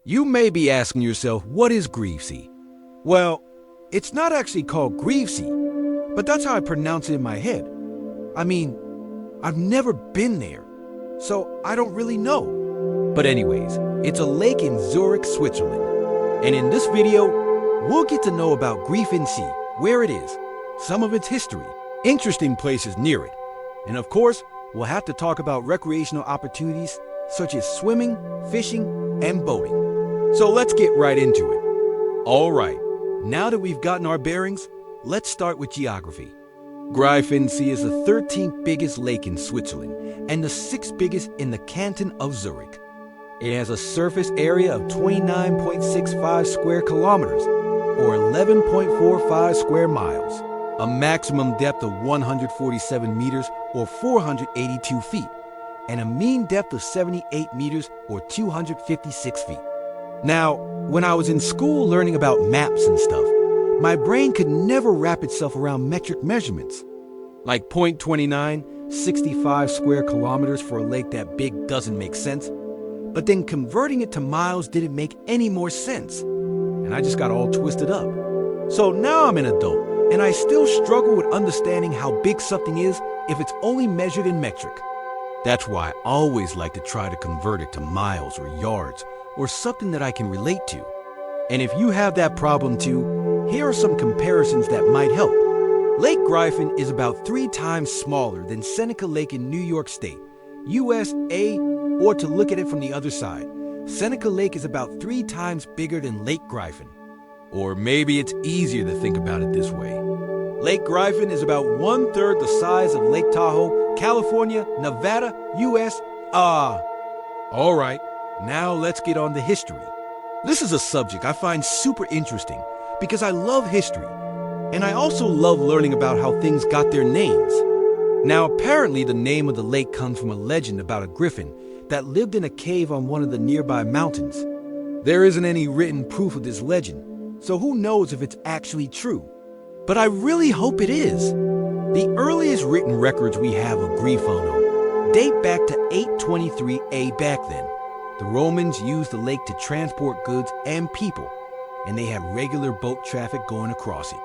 You may be asking yourself, what is Greifensee? Well, it's not actually called Greifensee, but that's how I pronounce it in my head. I mean, I've never been there, so I don't really know. But anyways, it's a lake in Zurich, Switzerland. And in this video, we'll get to know about Greifensee, where it is, some of its history, interesting places near it, and of course, we'll have to talk about recreational opportunities such as swimming, fishing, and boating. So let's get right into it. All right, now that we've gotten our bearings, let's start with geography. Greifensee is the 13th biggest lake in Switzerland and the 6th biggest in the canton of Zurich. It has a surface area of 29.65 square kilometers, or 11.45 square miles, a maximum depth of 147 meters, or 482 feet, and a mean depth of 78 meters, or 256 feet. Now, when I was in school learning about maps and stuff, my brain could never wrap itself around metric measurements. Like 0.29, 65 square kilometers for a lake that big doesn't make sense. But then converting it to miles didn't make any more sense. And I just got all twisted up. So now I'm an adult, and I still struggle with understanding how big something is if it's only measured in metric. That's why I always like to try to convert it to miles or yards, or something that I can relate to. And if you have that problem too, here are some comparisons that might help. Lake Greifensee is about 3 times smaller than Seneca Lake in New York State, USA, or to look at it from the other side, Seneca Lake is about 3 times bigger than Lake Greifensee. Or maybe it's easier to think about it this way. Lake Greifensee is about 1/3 the size of Lake Tahoe, California, Nevada, US. All right, now let's get on to history. This is a subject I find super interesting because I love history, and I also love learning about how things got their names. Now, apparently the name of the lake comes from a legend about a griffin that lived in a cave on one of the nearby mountains. There isn't any written proof of this legend, so who knows if it's actually true. But I really hope it is. The earliest written records we have of Greifensee date back to 823 A back then. The Romans used the lake to transport goods and people, and they had regular boat traffic going across it.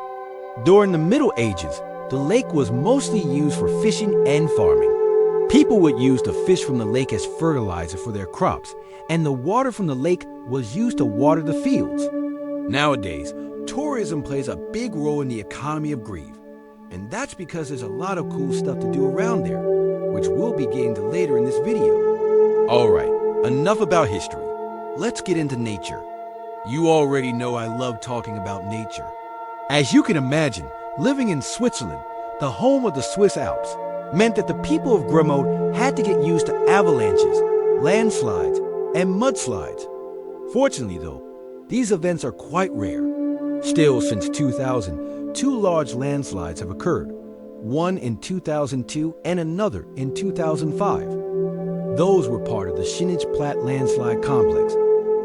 During the Middle Ages, the lake was mostly used for fishing and farming. People would use the fish from the lake as fertilizer for their crops, and the water from the lake was used to water the fields. Nowadays, tourism plays a big role in the economy of Greif, and that's because there's a lot of cool stuff to do around there, which we'll be getting to later in this video. All right, enough about history. Let's get into nature. You already know I love talking about nature. As you can imagine, living in Switzerland, the home of the Swiss Alps, meant that the people of Gremode had to get used to avalanches, landslides, and mudslides. Fortunately though, these events are quite rare. Still, since 2000, 2 large landslides have occurred, one in 2002 and another in 2005. Those were part of the Platte landslide complex,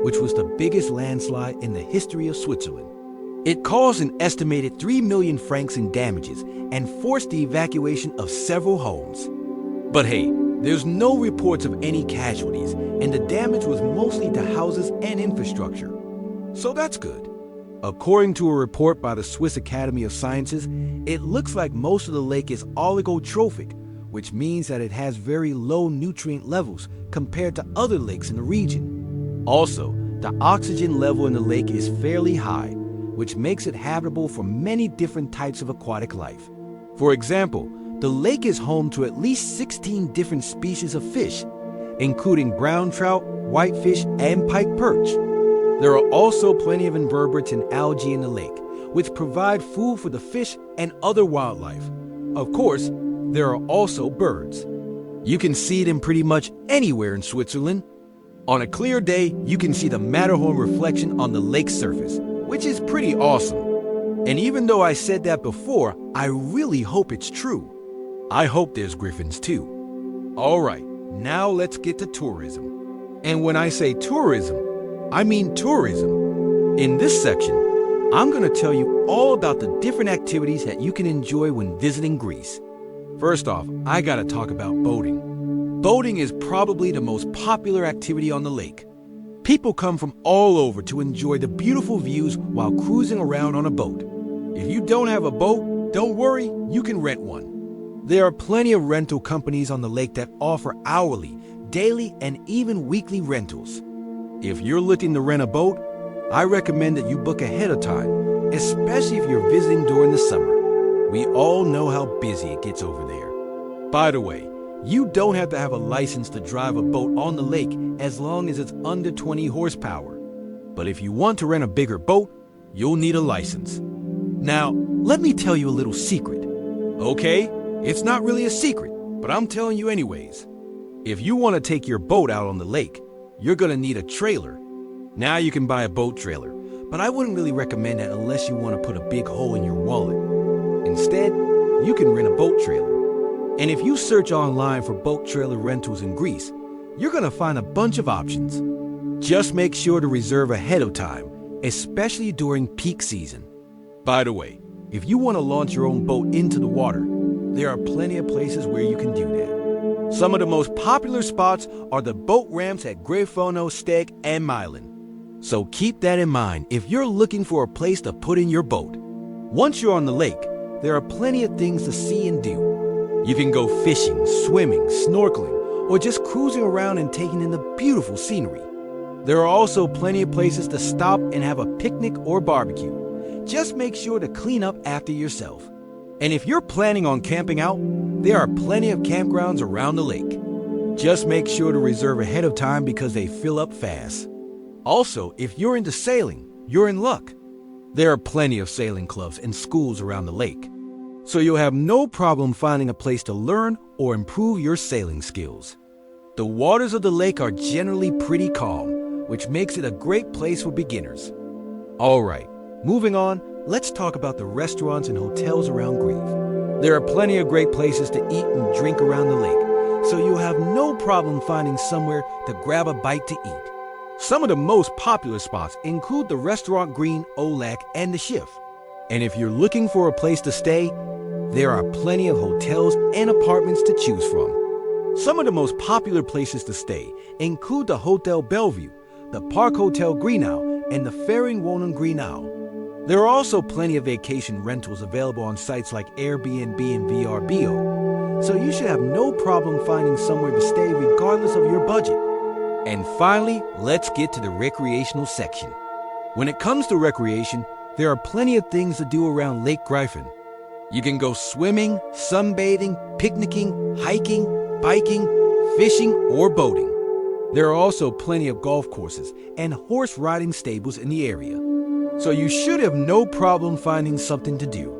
which was the biggest landslide in the history of Switzerland. It caused an estimated 3 million francs in damages and forced the evacuation of several homes. But hey, there's no reports of any casualties, and the damage was mostly to houses and infrastructure. So that's good. According to a report by the Swiss Academy of Sciences, it looks like most of the lake is oligotrophic, which means that it has very low nutrient levels compared to other lakes in the region. Also, the oxygen level in the lake is fairly high, which makes it habitable for many different types of aquatic life. For example, the lake is home to at least 16 different species of fish, including brown trout, whitefish, and pike perch. There are also plenty of invertebrates and algae in the lake, which provide food for the fish and other wildlife. Of course, there are also birds. You can see them pretty much anywhere in Switzerland. On a clear day, you can see the Matterhorn reflection on the lake's surface, which is pretty awesome. And even though I said that before, I really hope it's true. I hope there's griffins too. All right, now let's get to tourism. And when I say tourism, I mean tourism. In this section, I'm going to tell you all about the different activities that you can enjoy when visiting Greece. First off, I got to talk about boating. Boating is probably the most popular activity on the lake. People come from all over to enjoy the beautiful views while cruising around on a boat. If you don't have a boat, don't worry, you can rent one. There are plenty of rental companies on the lake that offer hourly, daily, and even weekly rentals. If you're looking to rent a boat, I recommend that you book ahead of time, especially if you're visiting during the summer. We all know how busy it gets over there. By the way, you don't have to have a license to drive a boat on the lake as long as it's under 20 horsepower. But if you want to rent a bigger boat, you'll need a license. Now, let me tell you a little secret. Okay, it's not really a secret, but I'm telling you anyways. If you want to take your boat out on the lake, you're going to need a trailer. Now you can buy a boat trailer, but I wouldn't really recommend that unless you want to put a big hole in your wallet. Instead, you can rent a boat trailer. And if you search online for boat trailer rentals in Greece, you're going to find a bunch of options. Just make sure to reserve ahead of time, especially during peak season. By the way, if you want to launch your own boat into the water, there are plenty of places where you can do that. Some of the most popular spots are the boat ramps at Greifensee, Steg, and Milan. So keep that in mind if you're looking for a place to put in your boat. Once you're on the lake, there are plenty of things to see and do. You can go fishing, swimming, snorkeling, or just cruising around and taking in the beautiful scenery. There are also plenty of places to stop and have a picnic or barbecue. Just make sure to clean up after yourself. And if you're planning on camping out, there are plenty of campgrounds around the lake. Just make sure to reserve ahead of time because they fill up fast. Also, if you're into sailing, you're in luck. There are plenty of sailing clubs and schools around the lake. So you'll have no problem finding a place to learn or improve your sailing skills. The waters of the lake are generally pretty calm, which makes it a great place for beginners. All right, moving on, let's talk about the restaurants and hotels around Greece. There are plenty of great places to eat and drink around the lake, so you'll have no problem finding somewhere to grab a bite to eat. Some of the most popular spots include the Restaurant Green, Olac, and the Schiff. And if you're looking for a place to stay, there are plenty of hotels and apartments to choose from. Some of the most popular places to stay include the Hotel Bellevue, the Park Hotel Greenau, and the Ferienwohnung Greenau. There are also plenty of vacation rentals available on sites like Airbnb and VRBO, so you should have no problem finding somewhere to stay regardless of your budget. And finally, let's get to the recreational section. When it comes to recreation, there are plenty of things to do around Lake Greifensee. You can go swimming, sunbathing, picnicking, hiking, biking, fishing, or boating. There are also plenty of golf courses and horse riding stables in the area. So you should have no problem finding something to do.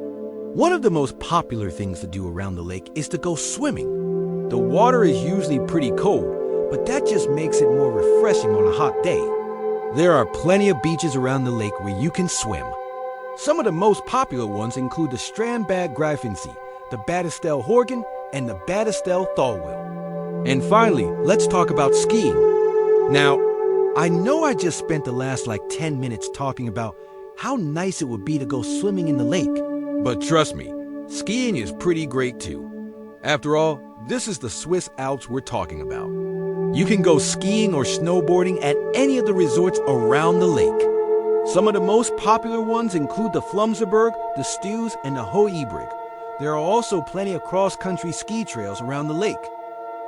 One of the most popular things to do around the lake is to go swimming. The water is usually pretty cold, but that just makes it more refreshing on a hot day. There are plenty of beaches around the lake where you can swim. Some of the most popular ones include the Strandbad Greifensee, the Badestel Horgen, and the Badestel Thorwell. And finally, let's talk about skiing. Now, I know I just spent the last 10 minutes talking about how nice it would be to go swimming in the lake. But trust me, skiing is pretty great too. After all, this is the Swiss Alps we're talking about. You can go skiing or snowboarding at any of the resorts around the lake. Some of the most popular ones include the Flumserberg, the Stews, and the Hohe-Ibrig. There are also plenty of cross-country ski trails around the lake.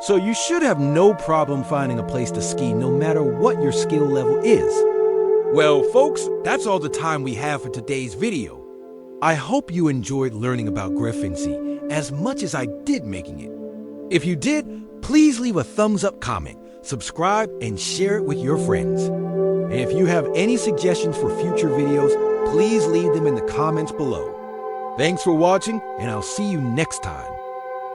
So you should have no problem finding a place to ski no matter what your skill level is. Well, folks, that's all the time we have for today's video. I hope you enjoyed learning about Greifensee as much as I did making it. If you did, please leave a thumbs up comment, subscribe, and share it with your friends. And if you have any suggestions for future videos, please leave them in the comments below. Thanks for watching, and I'll see you next time.